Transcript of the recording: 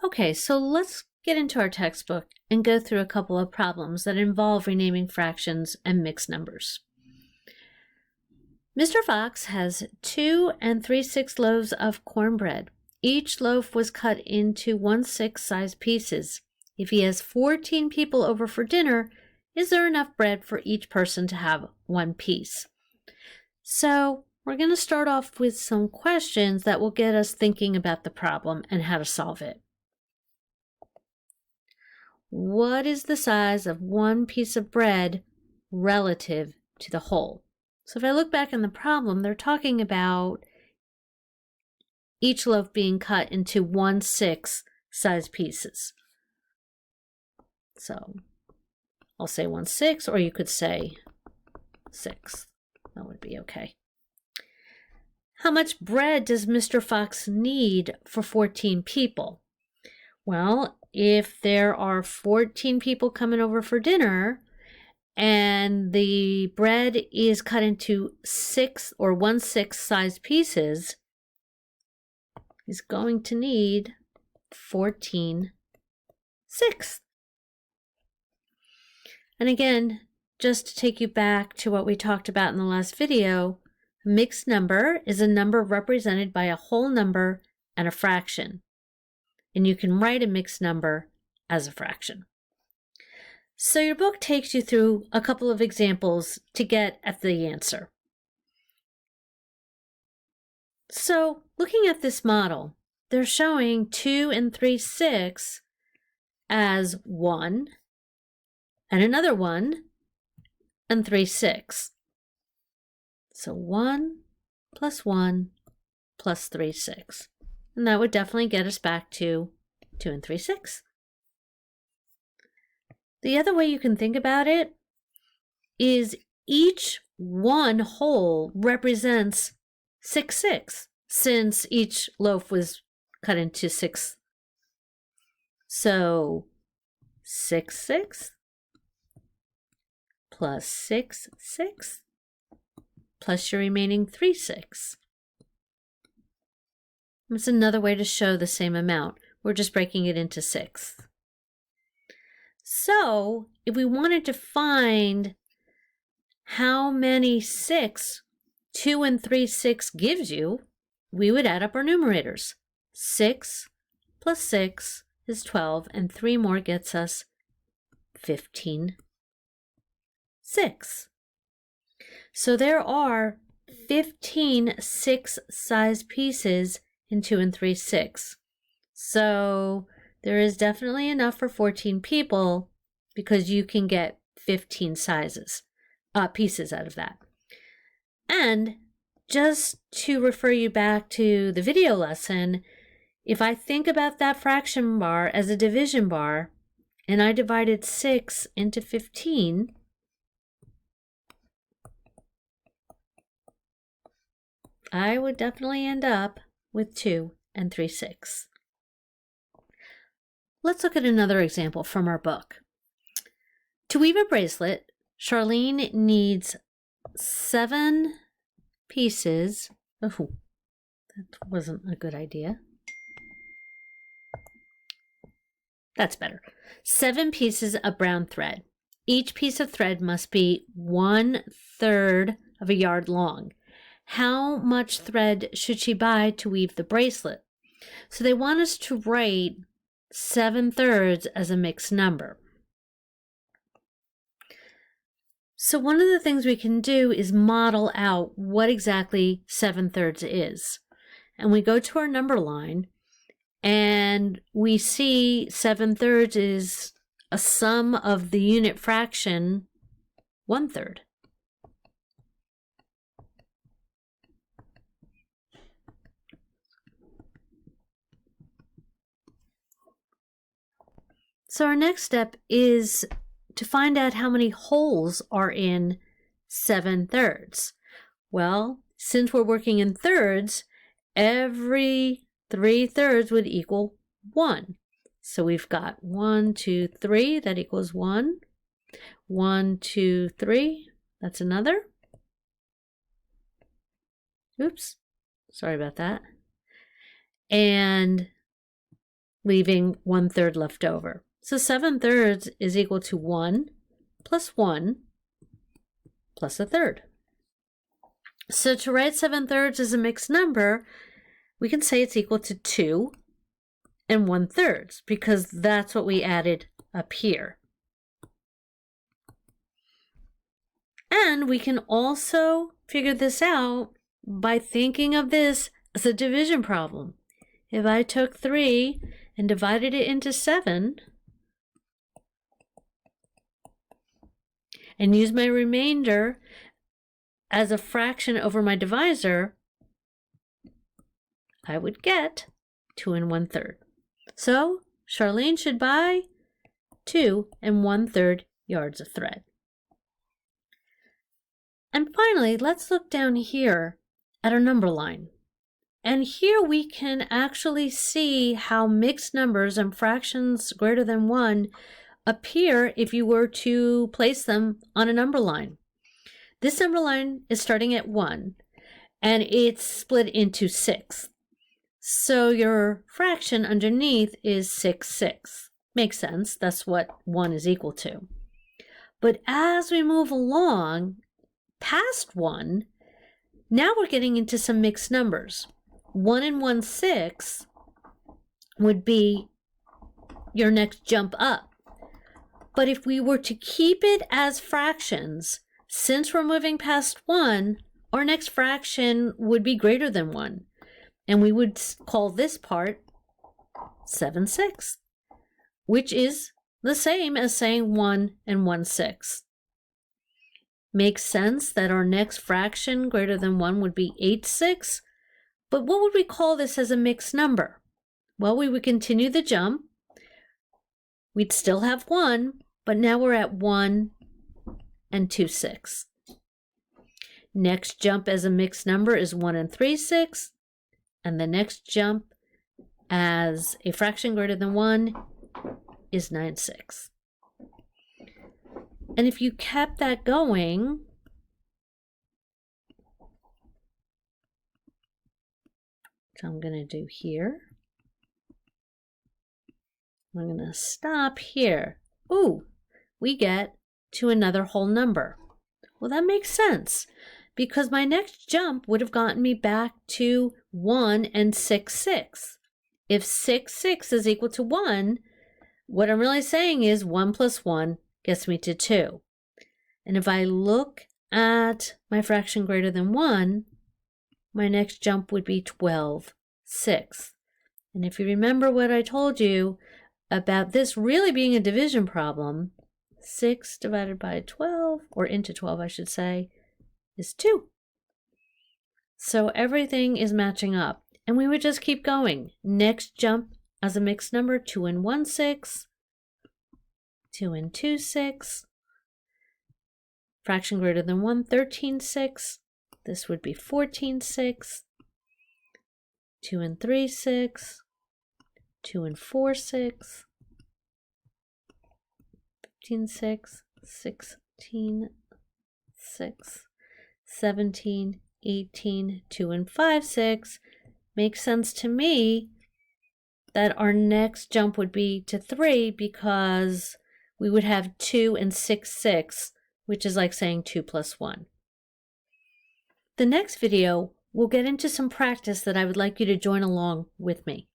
Okay, so let's get into our textbook and go through a couple of problems that involve renaming fractions and mixed numbers. Mr. Fox has 2 3/6 loaves of cornbread. Each loaf was cut into 1/6 size pieces. If he has 14 people over for dinner, is there enough bread for each person to have one piece? So we're going to start off with some questions that will get us thinking about the problem and how to solve it. What is the size of one piece of bread relative to the whole? So if I look back in the problem, they're talking about each loaf being cut into 1/6 size pieces. So I'll say 1/6, or you could say 6. That would be okay. How much bread does Mr. Fox need for 14 people? Well, if there are 14 people coming over for dinner and the bread is cut into 6 or 1/6 size pieces, he's going to need 14/6. And again, just to take you back to what we talked about in the last video, a mixed number is a number represented by a whole number and a fraction. And you can write a mixed number as a fraction. So your book takes you through a couple of examples to get at the answer. So looking at this model, they're showing 2 3/6 as 1 and another 1 3/6. So 1 plus 1 plus 3/6. And that would definitely get us back to 2 3/6. The other way you can think about it is each one whole represents 6/6, since each loaf was cut into 6. So 6/6 plus 6/6 plus your remaining 3/6. It's another way to show the same amount. We're just breaking it into 6. So if we wanted to find how many 6 2 3/6 gives you, we would add up our numerators. 6 plus 6 is 12, and 3 more gets us 15/6. So there are 15 6-size pieces in 2 3/6. So there is definitely enough for 14 people because you can get 15 pieces out of that. And just to refer you back to the video lesson, if I think about that fraction bar as a division bar and I divided 6 into 15, I would definitely end up with 2 3/6. Let's look at another example from our book. To weave a bracelet, Charlene needs 7 pieces. Oh, that wasn't a good idea. That's better. 7 pieces of brown thread. Each piece of thread must be 1/3 of a yard long. How much thread should she buy to weave the bracelet? So they want us to write 7/3 as a mixed number. So one of the things we can do is model out what exactly 7/3 is. And we go to our number line and we see 7/3 is a sum of the unit fraction 1/3. So our next step is to find out how many wholes are in 7/3. Well, since we're working in thirds, every 3/3 would equal 1. So we've got 1, 2, 3, that equals 1. 1, 2, 3, that's another. Oops, sorry about that. And leaving 1/3 left over. So 7/3 is equal to 1 plus 1 plus 1/3. So to write 7/3 as a mixed number, we can say it's equal to 2 and 1/3 because that's what we added up here. And we can also figure this out by thinking of this as a division problem. If I took 3 and divided it into 7 and used my remainder as a fraction over my divisor, I would get 2 and 1/3. So Charlene should buy 2 and 1/3 yards of thread. And finally, let's look down here at our number line. And here we can actually see how mixed numbers and fractions greater than 1 appear if you were to place them on a number line. This number line is starting at 1, and it's split into 6. So your fraction underneath is 6/6. Makes sense. That's what 1 is equal to. But as we move along past 1, now we're getting into some mixed numbers. 1 and 1/6 would be your next jump up. But if we were to keep it as fractions, since we're moving past 1, our next fraction would be greater than 1. And we would call this part 7/6, which is the same as saying 1 and 1/6. Makes sense that our next fraction greater than 1 would be 8/6. But what would we call this as a mixed number? Well, we would continue the jump. We'd still have 1, but now we're at 1 and 2/6. Next jump as a mixed number is 1 and 3/6. And the next jump as a fraction greater than 1 is 9/6. And if you kept that going, so I'm going to do here. I'm going to stop here. Ooh, we get to another whole number. Well, that makes sense because my next jump would have gotten me back to 1 and 6/6. If 6/6 is equal to 1, what I'm really saying is 1 plus 1 gets me to 2. And if I look at my fraction greater than 1, my next jump would be 12/6. And if you remember what I told you about this really being a division problem, 6 divided by 12, or into 12 I should say, is 2. So everything is matching up. And we would just keep going. Next jump as a mixed number, 2 and 1/6, 2 and 2/6. Fraction greater than 1, 13/6. This would be 14/6. 2 and 3/6. 2 and 4/6. 15/6. 16/6. 17, 18, 2 and 5/6. Makes sense to me that our next jump would be to 3 because we would have 2 and 6/6, which is like saying 2 plus 1. The next video, we'll get into some practice that I would like you to join along with me.